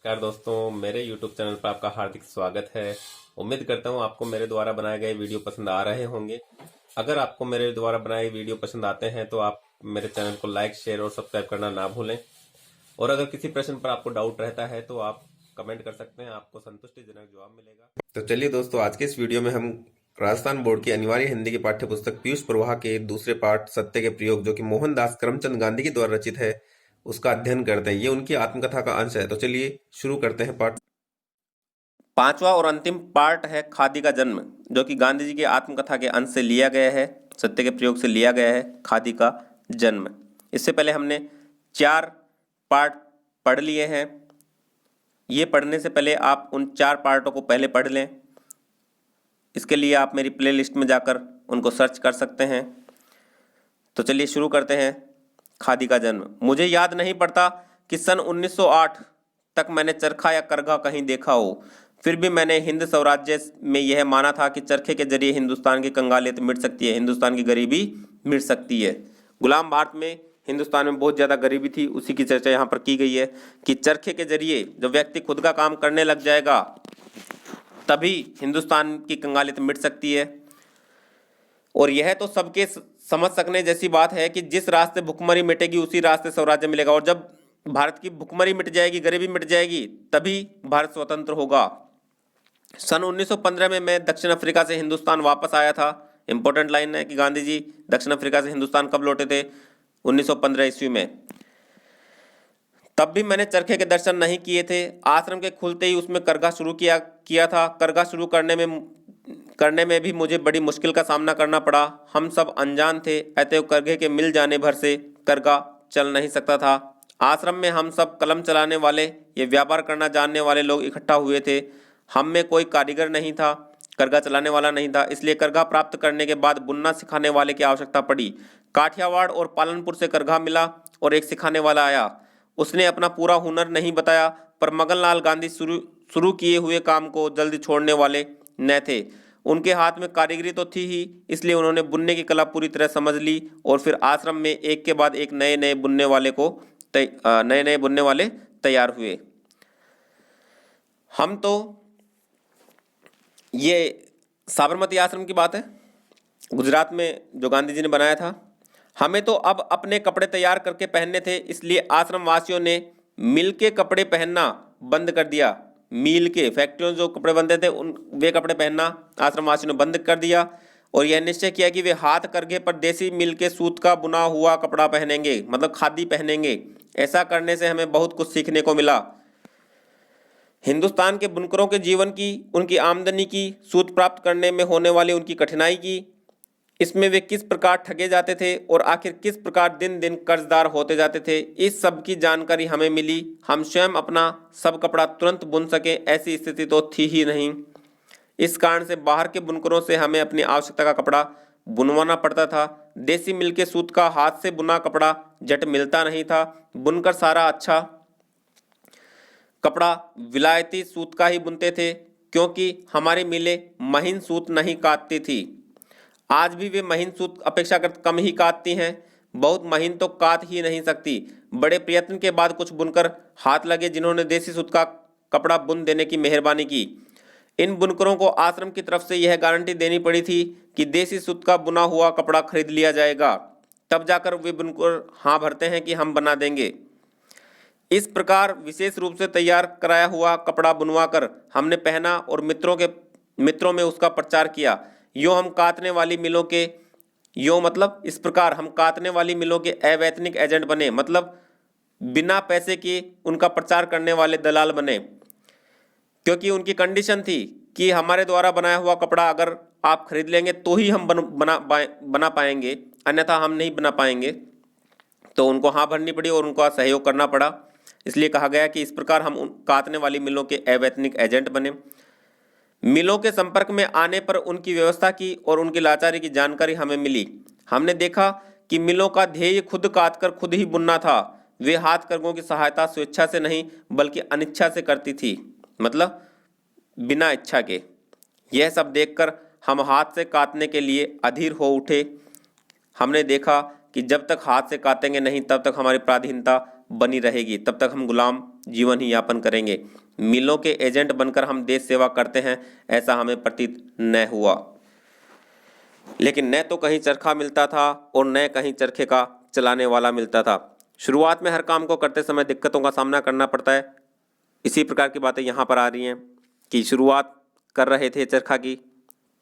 नमस्कार दोस्तों, मेरे YouTube चैनल पर आपका हार्दिक स्वागत है। उम्मीद करता हूँ आपको मेरे द्वारा बनाए गए वीडियो पसंद आ रहे होंगे। अगर आपको मेरे द्वारा बनाए वीडियो पसंद आते हैं तो आप मेरे चैनल को लाइक, शेयर और सब्सक्राइब करना ना भूलें। और अगर किसी प्रश्न पर आपको डाउट रहता है तो आप कमेंट कर सकते हैं, आपको संतुष्टिजनक जवाब मिलेगा। तो चलिए दोस्तों, आज के इस वीडियो में हम राजस्थान बोर्ड की अनिवार्य हिंदी की पाठ्य पुस्तक पीयूष प्रवाह के दूसरे पाठ सत्य के प्रयोग, जो कि मोहनदास करमचंद गांधी के द्वारा रचित है, उसका अध्ययन करते हैं। ये उनकी आत्मकथा का अंश है। तो चलिए शुरू करते हैं पाठ। पांचवा और अंतिम पार्ट है खादी का जन्म, जो कि गांधी जी की आत्मकथा के अंश से लिया गया है, सत्य के प्रयोग से लिया गया है। खादी का जन्म। इससे पहले हमने 4 पार्ट पढ़ लिए हैं। ये पढ़ने से पहले आप उन 4 पार्टों को पहले पढ़ लें। इसके लिए आप मेरी प्लेलिस्ट में जाकर उनको सर्च कर सकते हैं। तो चलिए शुरू करते हैं। खादी का जन्म। मुझे याद नहीं पड़ता कि सन 1908 तक मैंने चरखा या करघा कहीं देखा हो। फिर भी मैंने हिंद स्वराज्य में यह माना था कि चरखे के जरिए हिंदुस्तान की कंगालियत मिट सकती है, हिंदुस्तान की गरीबी मिट सकती है। गुलाम भारत में हिंदुस्तान में बहुत ज़्यादा गरीबी थी, उसी की चर्चा यहाँ पर की गई है कि चरखे के जरिए जब व्यक्ति खुद का काम करने लग जाएगा तभी हिंदुस्तान की कंगालियत मिट सकती है। और यह तो सबके समझ सकने जैसी बात है कि जिस रास्ते भुखमरी मिटेगी उसी रास्ते स्वराज्य मिलेगा। और जब भारत की भुखमरी मिट जाएगी, गरीबी मिट जाएगी, तभी भारत स्वतंत्र होगा। सन 1915 में मैं दक्षिण अफ्रीका से हिंदुस्तान वापस आया था। इंपॉर्टेंट लाइन है कि गांधी जी दक्षिण अफ्रीका से हिंदुस्तान कब लौटे थे? 1915 ईस्वी में। तब भी मैंने चरखे के दर्शन नहीं किए थे। आश्रम के खुलते ही उसमें करघा शुरू किया था। करघा शुरू करने में भी मुझे बड़ी मुश्किल का सामना करना पड़ा। हम सब अनजान थे, अतएव करघे के मिल जाने भर से करघा चल नहीं सकता था। आश्रम में हम सब कलम चलाने वाले, ये व्यापार करना जानने वाले लोग इकट्ठा हुए थे। हम में कोई कारीगर नहीं था, करघा चलाने वाला नहीं था, इसलिए करघा प्राप्त करने के बाद बुनना सिखाने वाले की आवश्यकता पड़ी। काठियावाड़ और पालनपुर से करघा मिला और एक सिखाने वाला आया। उसने अपना पूरा हुनर नहीं बताया, पर मगनलाल गांधी शुरू किए हुए काम को जल्दी छोड़ने वाले न थे। उनके हाथ में कारीगरी तो थी ही, इसलिए उन्होंने बुनने की कला पूरी तरह समझ ली और फिर आश्रम में एक के बाद एक नए नए बुनने वाले तैयार हुए। हम तो, ये साबरमती आश्रम की बात है, गुजरात में जो गांधी जी ने बनाया था। हमें तो अब अपने कपड़े तैयार करके पहनने थे, इसलिए आश्रम वासियों ने मिल के कपड़े पहनना बंद कर दिया। मिल के फैक्ट्रियों जो कपड़े बनते थे वे कपड़े पहनना आश्रम वासियों ने बंद कर दिया और यह निश्चय किया कि वे हाथ करघे पर देसी मिल के सूत का बुना हुआ कपड़ा पहनेंगे, मतलब खादी पहनेंगे। ऐसा करने से हमें बहुत कुछ सीखने को मिला। हिंदुस्तान के बुनकरों के जीवन की, उनकी आमदनी की, सूत प्राप्त करने में होने वाली उनकी कठिनाई की, इसमें वे किस प्रकार ठगे जाते थे और आखिर किस प्रकार दिन दिन कर्जदार होते जाते थे, इस सब की जानकारी हमें मिली। हम स्वयं अपना सब कपड़ा तुरंत बुन सकें ऐसी स्थिति तो थी ही नहीं। इस कारण से बाहर के बुनकरों से हमें अपनी आवश्यकता का कपड़ा बुनवाना पड़ता था। देसी मिल के सूत का हाथ से बुना कपड़ा झट मिलता नहीं था। बुनकर सारा अच्छा कपड़ा विलायती सूत का ही बुनते थे, क्योंकि हमारी मिलें महीन सूत नहीं काटती थी। आज भी वे महीन सूत अपेक्षाकृत कम ही काटती हैं, बहुत महीन तो काट ही नहीं सकती। बड़े प्रयत्न के बाद कुछ बुनकर हाथ लगे जिन्होंने देसी सूत का कपड़ा बुन देने की मेहरबानी की। इन बुनकरों को आश्रम की तरफ से यह गारंटी देनी पड़ी थी कि देसी सूत का बुना हुआ कपड़ा खरीद लिया जाएगा। तब जाकर वे बुनकर हाँ भरते हैं कि हम बना देंगे। इस प्रकार विशेष रूप से तैयार कराया हुआ कपड़ा बुनवा कर हमने पहना और मित्रों में उसका प्रचार किया। इस प्रकार हम कातने वाली मिलों के अवैतनिक एजेंट बने, मतलब बिना पैसे के उनका प्रचार करने वाले दलाल बने। क्योंकि उनकी कंडीशन थी कि हमारे द्वारा बनाया हुआ कपड़ा अगर आप खरीद लेंगे तो ही हम बना पाएंगे, अन्यथा हम नहीं बना पाएंगे। तो उनको हाँ भरनी पड़ी और उनका सहयोग करना पड़ा। इसलिए कहा गया कि इस प्रकार हम उन काटने वाली मिलों के अवैतनिक एजेंट बने। मिलों के संपर्क में आने पर उनकी व्यवस्था की और उनकी लाचारी की जानकारी हमें मिली। हमने देखा कि मिलों का ध्येय खुद काटकर खुद ही बुनना था। वे हाथ करघों की सहायता स्वेच्छा से नहीं बल्कि अनिच्छा से करती थी, मतलब बिना इच्छा के। यह सब देखकर हम हाथ से काटने के लिए अधीर हो उठे। हमने देखा कि जब तक हाथ से काटेंगे नहीं तब तक हमारी पराधीनता बनी रहेगी, तब तक हम गुलाम जीवन ही यापन करेंगे। मिलों के एजेंट बनकर हम देश सेवा करते हैं, ऐसा हमें प्रतीत न हुआ। लेकिन न तो कहीं चरखा मिलता था और न कहीं चरखे का चलाने वाला मिलता था। शुरुआत में हर काम को करते समय दिक्कतों का सामना करना पड़ता है। इसी प्रकार की बातें यहाँ पर आ रही हैं कि शुरुआत कर रहे थे चरखा की,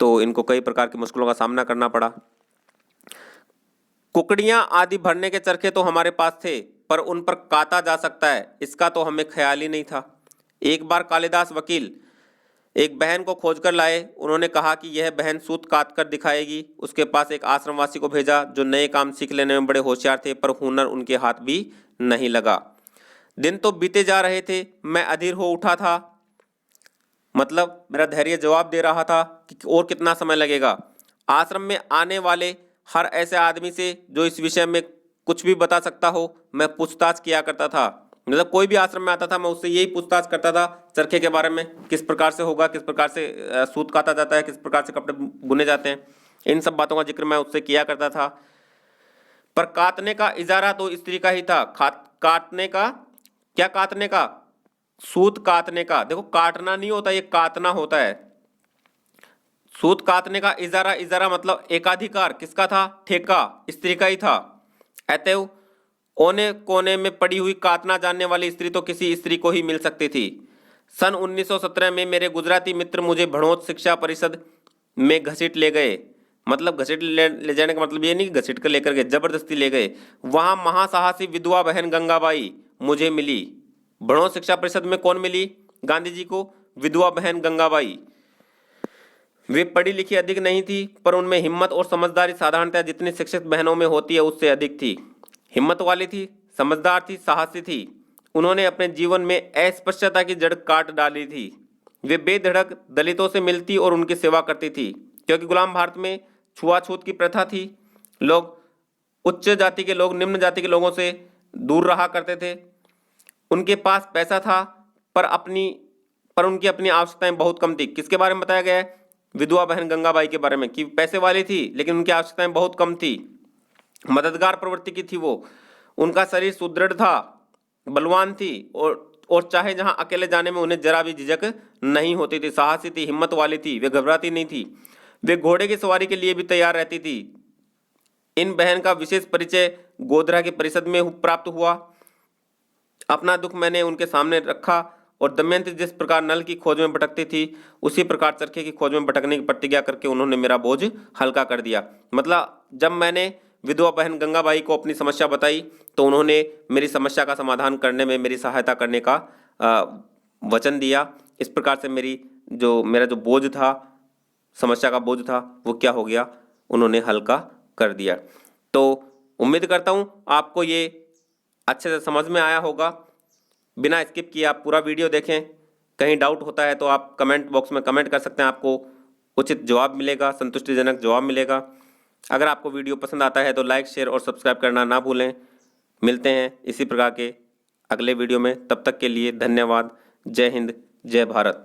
तो इनको कई प्रकार की मुश्किलों का सामना करना पड़ा। कुकड़ियाँ आदि भरने के चरखे तो हमारे पास थे, पर उन पर काता जा सकता है इसका तो हमें ख्याल ही नहीं था। एक बार कालिदास वकील एक बहन को खोजकर लाए। उन्होंने कहा कि यह बहन सूत काट कर दिखाएगी। उसके पास एक आश्रमवासी को भेजा जो नए काम सीख लेने में बड़े होशियार थे, पर हुनर उनके हाथ भी नहीं लगा। दिन तो बीते जा रहे थे, मैं अधीर हो उठा था। मतलब मेरा धैर्य जवाब दे रहा था कि और कितना समय लगेगा। आश्रम में आने वाले हर ऐसे आदमी से जो इस विषय में कुछ भी बता सकता हो, मैं पूछताछ किया करता था। मतलब कोई भी आश्रम में आता था, मैं उससे यही पूछताछ करता था चरखे के बारे में, किस प्रकार से होगा, किस प्रकार से सूत काता जाता है, किस प्रकार से कपड़े बुने जाते हैं, इन सब बातों का जिक्र मैं उससे किया करता था। पर काटने का इजारा तो स्त्री का ही था। काटने का क्या, काटने का, सूत काटने का। देखो काटना नहीं होता, ये काटना होता है। सूत काटने का इजारा, इजारा मतलब एकाधिकार किसका था, ठेका स्त्री का ही था। अतएव कोने कोने में पड़ी हुई काटना जानने वाली स्त्री तो किसी स्त्री को ही मिल सकती थी। सन 1917 में मेरे गुजराती मित्र मुझे भड़ोत शिक्षा परिषद में घसीट ले गए। मतलब घसीट ले जाने का मतलब ये नहीं कि घसीट कर लेकर गए, जबरदस्ती ले गए। वहाँ महासाहसी विधवा बहन गंगाबाई मुझे मिली। भड़ोत शिक्षा परिषद में कौन मिली गांधी जी को, विधवा बहन गंगाबाई। वे पढ़ी लिखी अधिक नहीं थी, पर उनमें हिम्मत और समझदारी साधारणतः जितनी शिक्षित बहनों में होती है उससे अधिक थी। हिम्मत वाली थी, समझदार थी, साहसी थी। उन्होंने अपने जीवन में अस्पृश्यता की जड़ काट डाली थी। वे बेधड़क दलितों से मिलती और उनकी सेवा करती थी, क्योंकि गुलाम भारत में छुआछूत की प्रथा थी। लोग उच्च जाति के लोग निम्न जाति के लोगों से दूर रहा करते थे। उनके पास पैसा था, पर उनकी अपनी आवश्यकताएं बहुत कम थी। किसके बारे में बताया गया है, विधवा बहन गंगाबाई के बारे में, कि पैसे वाली थी लेकिन उनकी आवश्यकताएं बहुत कम थी। मददगार प्रवृत्ति की थी वो। उनका शरीर सुदृढ़ था, बलवान थी, और चाहे जहां अकेले जाने में उन्हें जरा भी झिझक नहीं होती थी। साहसी थी, हिम्मत वाली थी, वे घबराती नहीं थी। वे घोड़े की सवारी के लिए भी तैयार रहती थी। इन बहन का विशेष परिचय गोधरा की परिषद में प्राप्त हुआ। अपना दुख मैंने उनके सामने रखा और दमयंती जिस प्रकार नल की खोज में भटकती थी, उसी प्रकार चरखे की खोज में भटकने की प्रतिज्ञा करके उन्होंने मेरा बोझ हल्का कर दिया। मतलब जब मैंने विधवा बहन गंगाबाई को अपनी समस्या बताई तो उन्होंने मेरी समस्या का समाधान करने में मेरी सहायता करने का वचन दिया। इस प्रकार से मेरा जो बोझ था, समस्या का बोझ था, वो क्या हो गया, उन्होंने हल्का कर दिया। तो उम्मीद करता हूँ आपको ये अच्छे से समझ में आया होगा। बिना स्किप किए आप पूरा वीडियो देखें। कहीं डाउट होता है तो आप कमेंट बॉक्स में कमेंट कर सकते हैं, आपको उचित जवाब मिलेगा, संतुष्टिजनक जवाब मिलेगा। अगर आपको वीडियो पसंद आता है तो लाइक, शेयर और सब्सक्राइब करना ना भूलें। मिलते हैं इसी प्रकार के अगले वीडियो में, तब तक के लिए धन्यवाद। जय हिंद, जय भारत।